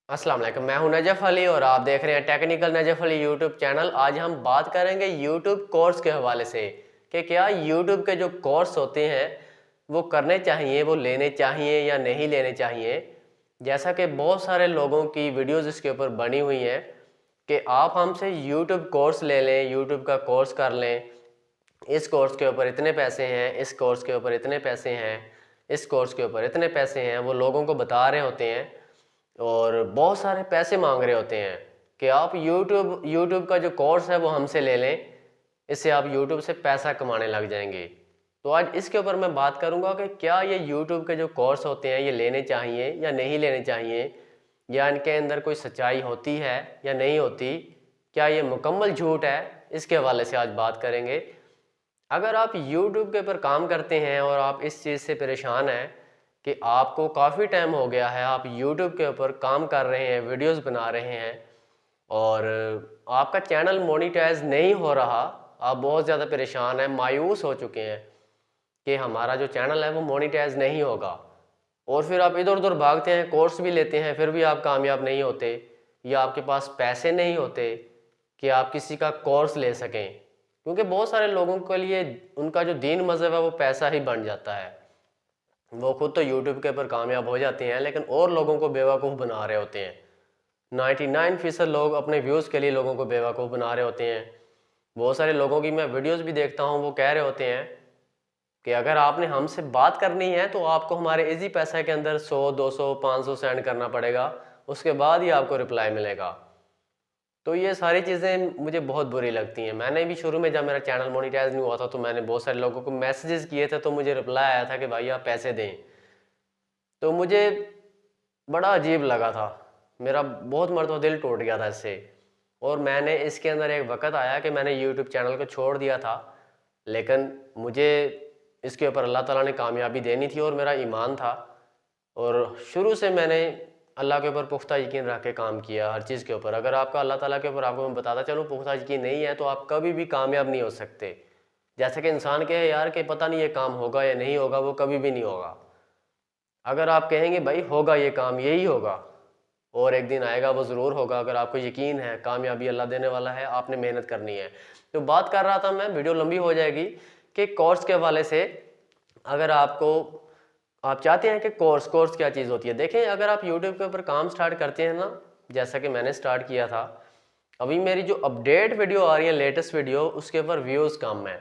अस्सलाम वालेकुम, मैं हूं नजफ़ अली और आप देख रहे हैं technical Najaf Ali YouTube channel. आज हम बात करेंगे यूट्यूब कोर्स के हवाले से कि क्या यूट्यूब के जो कोर्स होते हैं वो करने चाहिए, वो लेने चाहिए या नहीं लेने चाहिए। जैसा कि बहुत सारे लोगों की वीडियोस इसके ऊपर बनी हुई हैं कि आप हमसे यूट्यूब कोर्स ले लें, यूट्यूब का कोर्स कर लें, इस कोर्स के ऊपर इतने पैसे हैं, इस कोर्स के ऊपर इतने पैसे हैं, इस कोर्स के ऊपर इतने पैसे हैं। वो लोगों को बता रहे होते हैं और बहुत सारे पैसे मांग रहे होते हैं कि आप यूट्यूब यूट्यूब का जो कोर्स है वो हमसे ले लें, इससे आप यूट्यूब से पैसा कमाने लग जाएंगे। तो आज इसके ऊपर मैं बात करूंगा कि क्या ये यूट्यूब के जो कोर्स होते हैं ये लेने चाहिए या नहीं लेने चाहिए, या इनके अंदर कोई सच्चाई होती है या नहीं होती, क्या ये मुकम्मल झूठ है। इसके हवाले से आज बात करेंगे। अगर आप YouTube के ऊपर काम करते हैं और आप इस चीज़ से परेशान हैं कि आपको काफ़ी टाइम हो गया है, आप YouTube के ऊपर काम कर रहे हैं, वीडियोस बना रहे हैं और आपका चैनल मोनेटाइज नहीं हो रहा, आप बहुत ज़्यादा परेशान हैं, मायूस हो चुके हैं कि हमारा जो चैनल है वो मोनेटाइज नहीं होगा, और फिर आप इधर उधर भागते हैं, कोर्स भी लेते हैं, फिर भी आप कामयाब नहीं होते, या आपके पास पैसे नहीं होते कि आप किसी का कोर्स ले सकें। क्योंकि बहुत सारे लोगों के लिए उनका जो दीन मज़हब है वो पैसा ही बन जाता है। वो खुद तो यूट्यूब के ऊपर कामयाब हो जाते हैं लेकिन और लोगों को बेवकूफ़ बना रहे होते हैं। 99% लोग अपने व्यूज़ के लिए लोगों को बेवकूफ़ बना रहे होते हैं। बहुत सारे लोगों की मैं वीडियोस भी देखता हूँ, वो कह रहे होते हैं कि अगर आपने हमसे बात करनी है तो आपको हमारे इजी पैसा के अंदर 100, 200, 500 सेंड करना पड़ेगा, उसके बाद ही आपको रिप्लाई मिलेगा। तो ये सारी चीज़ें मुझे बहुत बुरी लगती हैं। मैंने भी शुरू में जब मेरा चैनल मोनेटाइज नहीं हुआ था तो मैंने बहुत सारे लोगों को मैसेजेस किए थे, तो मुझे रिप्लाई आया था कि भाई आप पैसे दें। तो मुझे बड़ा अजीब लगा था, मेरा बहुत मरतबा दिल टूट गया था इससे। और मैंने इसके अंदर एक वक़्त आया कि मैंने यूट्यूब चैनल को छोड़ दिया था, लेकिन मुझे इसके ऊपर अल्लाह ताला ने कामयाबी देनी थी और मेरा ईमान था, और शुरू से मैंने अल्लाह के ऊपर पुख्ता यकीन रख के काम किया हर चीज़ के ऊपर। अगर आपका अल्लाह ताला के ऊपर, आपको मैं बताता चलूँ, पुख्ता यकीन नहीं है तो आप कभी भी कामयाब नहीं हो सकते। जैसे कि इंसान कहे यार कि पता नहीं ये काम होगा या नहीं होगा, वो कभी भी नहीं होगा। अगर आप कहेंगे भाई होगा ये काम, यही होगा और एक दिन आएगा, वो ज़रूर होगा। अगर आपको यकीन है, कामयाबी अल्लाह देने वाला है, आपने मेहनत करनी है। तो बात कर रहा था मैं, वीडियो लंबी हो जाएगी, कि कोर्स के हवाले से। अगर आप चाहते हैं कि कोर्स क्या चीज़ होती है, देखें, अगर आप यूट्यूब के ऊपर काम स्टार्ट करते हैं ना, जैसा कि मैंने स्टार्ट किया था, अभी मेरी जो अपडेट वीडियो आ रही है, लेटेस्ट वीडियो, उसके ऊपर व्यूज़ कम है,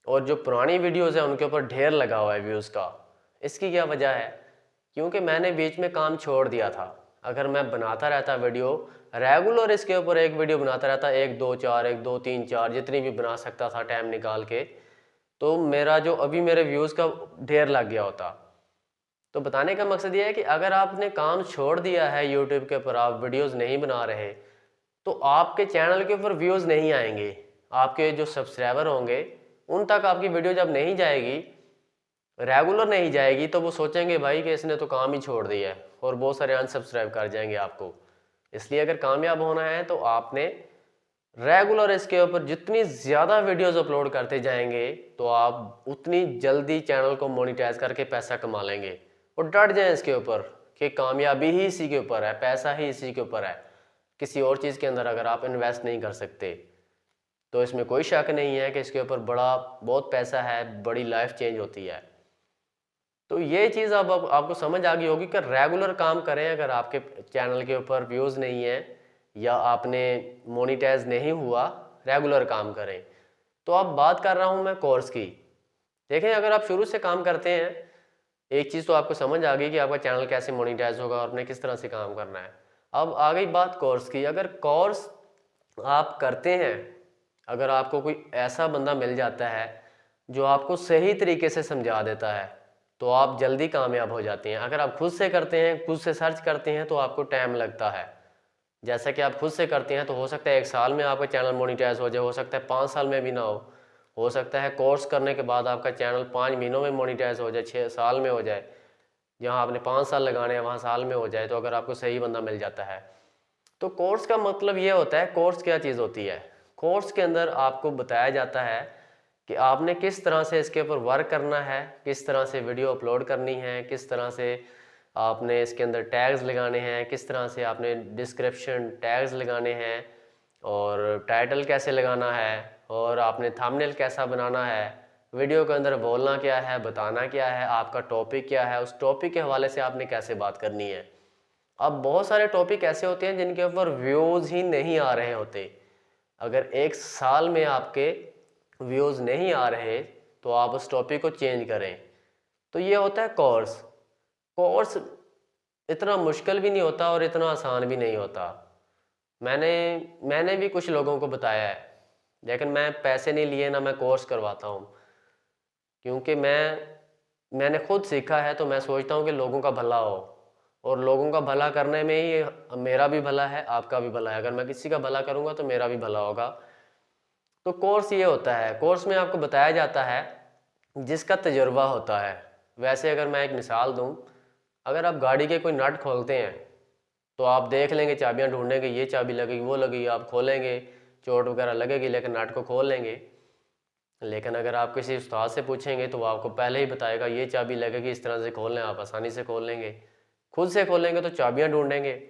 और जो पुरानी वीडियोज़ हैं उनके ऊपर ढेर लगा हुआ है व्यूज़ का। इसकी क्या वजह है? क्योंकि मैंने बीच में काम छोड़ दिया था। अगर मैं बनाता रहता वीडियो रेगुलर, इसके ऊपर एक वीडियो बनाता रहता, एक दो चार, एक दो तीन चार, जितनी भी बना सकता था टाइम निकाल के, तो मेरा जो अभी मेरे व्यूज़ का ढेर लग गया होता। तो बताने का मकसद ये है कि अगर आपने काम छोड़ दिया है यूट्यूब के ऊपर, आप वीडियोज़ नहीं बना रहे, तो आपके चैनल के ऊपर व्यूज़ नहीं आएंगे। आपके जो सब्सक्राइबर होंगे उन तक आपकी वीडियो जब नहीं जाएगी, रेगुलर नहीं जाएगी, तो वो सोचेंगे भाई कि इसने तो काम ही छोड़ दिया है, और बहुत सारे अनसब्सक्राइब कर जाएंगे आपको। इसलिए अगर कामयाब होना है तो आपने रेगुलर इसके ऊपर जितनी ज़्यादा वीडियोस अपलोड करते जाएंगे तो आप उतनी जल्दी चैनल को मोनेटाइज करके पैसा कमा लेंगे। और डट जाएं इसके ऊपर कि कामयाबी ही इसी के ऊपर है, पैसा ही इसी के ऊपर है। किसी और चीज़ के अंदर अगर आप इन्वेस्ट नहीं कर सकते तो इसमें कोई शक नहीं है कि इसके ऊपर बहुत पैसा है, बड़ी लाइफ चेंज होती है। तो ये चीज़ अब आपको समझ आ गई होगी कि रेगुलर काम करें। अगर आपके चैनल के ऊपर व्यूज़ नहीं है या आपने मोनेटाइज नहीं हुआ, रेगुलर काम करें। तो अब बात कर रहा हूँ मैं कोर्स की। देखें, अगर आप शुरू से काम करते हैं, एक चीज़ तो आपको समझ आ गई कि आपका चैनल कैसे मोनेटाइज होगा और आपने किस तरह से काम करना है। अब आ गई बात कोर्स की। अगर कोर्स आप करते हैं, अगर आपको कोई ऐसा बंदा मिल जाता है जो आपको सही तरीके से समझा देता है, तो आप जल्दी कामयाब हो जाते हैं। अगर आप खुद से करते हैं, खुद से सर्च करते हैं, तो आपको टाइम लगता है। जैसा कि आप खुद से करते हैं तो हो सकता है 1 साल में आपका चैनल मोनेटाइज हो जाए, हो सकता है 5 साल में भी ना हो सकता है कोर्स करने के बाद आपका चैनल 5 महीनों में मोनेटाइज हो जाए, 6 साल में हो जाए। जहाँ आपने 5 साल लगाने हैं वहाँ साल में हो जाए, तो अगर आपको सही बंदा मिल जाता है। तो कोर्स का मतलब ये होता है, कोर्स क्या चीज़ होती है? कोर्स के अंदर आपको बताया जाता है कि आपने किस तरह से इसके ऊपर वर्क करना है, किस तरह से वीडियो अपलोड करनी है, किस तरह से आपने इसके अंदर टैग्स लगाने हैं, किस तरह से आपने डिस्क्रिप्शन टैग्स लगाने हैं, और टाइटल कैसे लगाना है, और आपने थंबनेल कैसा बनाना है, वीडियो के अंदर बोलना क्या है, बताना क्या है, आपका टॉपिक क्या है, उस टॉपिक के हवाले से आपने कैसे बात करनी है। अब बहुत सारे टॉपिक ऐसे होते हैं जिनके ऊपर व्यूज़ ही नहीं आ रहे होते। अगर एक साल में आपके व्यूज़ नहीं आ रहे तो आप उस टॉपिक को चेंज करें। तो ये होता है कोर्स। कोर्स इतना मुश्किल भी नहीं होता और इतना आसान भी नहीं होता। मैंने मैंने भी कुछ लोगों को बताया है, लेकिन मैं पैसे नहीं लिए ना मैं कोर्स करवाता हूँ, क्योंकि मैंने खुद सीखा है। तो मैं सोचता हूँ कि लोगों का भला हो, और लोगों का भला करने में ही मेरा भी भला है, आपका भी भला है। अगर मैं किसी का भला करूँगा तो मेरा भी भला होगा। तो कोर्स ये होता है, कोर्स में आपको बताया जाता है जिसका तजुर्बा होता है। वैसे अगर मैं एक मिसाल दूँ, अगर आप गाड़ी के कोई नट खोलते हैं तो आप देख लेंगे, चाबियां ढूंढेंगे, ये चाबी लगेगी, वो लगेगी, आप खोलेंगे, चोट वगैरह लगेगी, लेकिन नट को खोल लेंगे। लेकिन अगर आप किसी उस्ताद से पूछेंगे तो वो आपको पहले ही बताएगा ये चाबी लगेगी, इस तरह से खोलना है, आप आसानी से खोल लेंगे। खुद से खोलेंगे तो चाबियां ढूंढेंगे,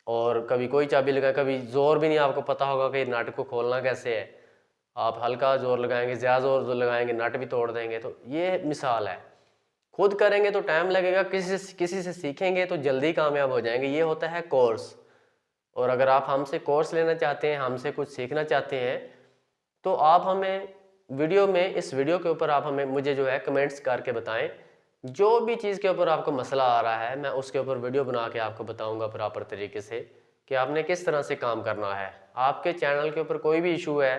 और कभी कोई चाबी लगाए, कभी जोर भी नहीं आपको पता होगा कि नट को खोलना कैसे है। आप हल्का जोर लगाएंगे, ज़्यादा जोर लगाएंगे, नट भी तोड़ देंगे। तो ये मिसाल है। खुद करेंगे तो टाइम लगेगा, किसी से सीखेंगे तो जल्दी कामयाब हो जाएंगे। ये होता है कोर्स। और अगर आप हमसे कोर्स लेना चाहते हैं, हमसे कुछ सीखना चाहते हैं, तो आप हमें वीडियो में, इस वीडियो के ऊपर आप हमें, मुझे जो है कमेंट्स करके बताएं। जो भी चीज़ के ऊपर आपको मसला आ रहा है, मैं उसके ऊपर वीडियो बना के आपको बताऊंगा प्रॉपर तरीके से कि आपने किस तरह से काम करना है। आपके चैनल के ऊपर कोई भी इशू है,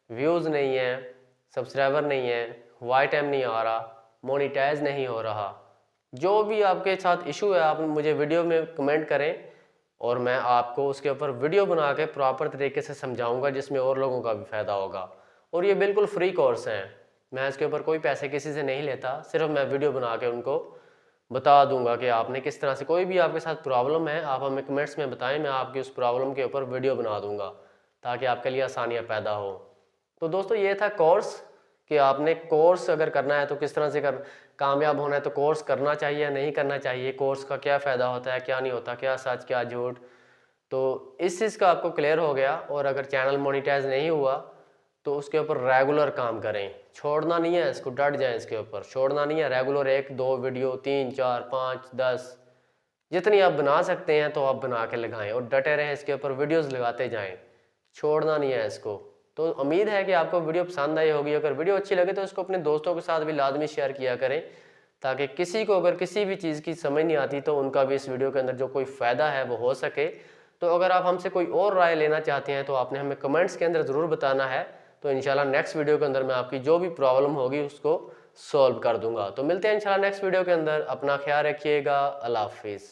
व्यूज़ नहीं है, सब्सक्राइबर नहीं है, वाई टाइम नहीं आ रहा, मोनिटाइज नहीं हो रहा, जो भी आपके साथ इशू है, आप मुझे वीडियो में कमेंट करें और मैं आपको उसके ऊपर वीडियो बना के प्रॉपर तरीके से समझाऊंगा, जिसमें और लोगों का भी फ़ायदा होगा। और ये बिल्कुल फ्री कोर्स हैं, मैं इसके ऊपर कोई पैसे किसी से नहीं लेता, सिर्फ मैं वीडियो बना के उनको बता दूंगा कि आपने किस तरह से, कोई भी आपके साथ प्रॉब्लम है आप हमें कमेंट्स में बताएं, मैं आपकी उस प्रॉब्लम के ऊपर वीडियो बना दूंगा ताकि आपके लिए आसानियाँ पैदा हो। तो दोस्तों ये था कोर्स, कि आपने कोर्स अगर करना है तो किस तरह से कामयाब होना है, तो कोर्स करना चाहिए या नहीं करना चाहिए, कोर्स का क्या फ़ायदा होता है, क्या नहीं होता, क्या सच क्या झूठ। तो इस चीज़ का आपको क्लियर हो गया। और अगर चैनल मोनिटाइज नहीं हुआ तो उसके ऊपर रेगुलर काम करें, छोड़ना नहीं है इसको, डट जाएं इसके ऊपर, छोड़ना नहीं है। रेगुलर 1-2 वीडियो, 3, 4, 5, 10 जितनी आप बना सकते हैं तो आप बना के लगाएं, और डटे रहें इसके ऊपर, वीडियोस लगाते जाएं, छोड़ना नहीं है इसको। तो उम्मीद है कि आपको वीडियो पसंद आई होगी। अगर वीडियो अच्छी लगे तो इसको अपने दोस्तों के साथ भी लाजमी शेयर किया करें, ताकि किसी को अगर किसी भी चीज़ की समझ नहीं आती तो उनका भी इस वीडियो के अंदर जो कोई फ़ायदा है वो हो सके। तो अगर आप हमसे कोई और राय लेना चाहते हैं तो आपने हमें कमेंट्स के अंदर ज़रूर बताना है। तो इंशाल्लाह नेक्स्ट वीडियो के अंदर मैं आपकी जो भी प्रॉब्लम होगी उसको सॉल्व कर दूंगा। तो मिलते हैं इंशाल्लाह नेक्स्ट वीडियो के अंदर। अपना ख्याल रखिएगा। अल्लाह हाफिज़।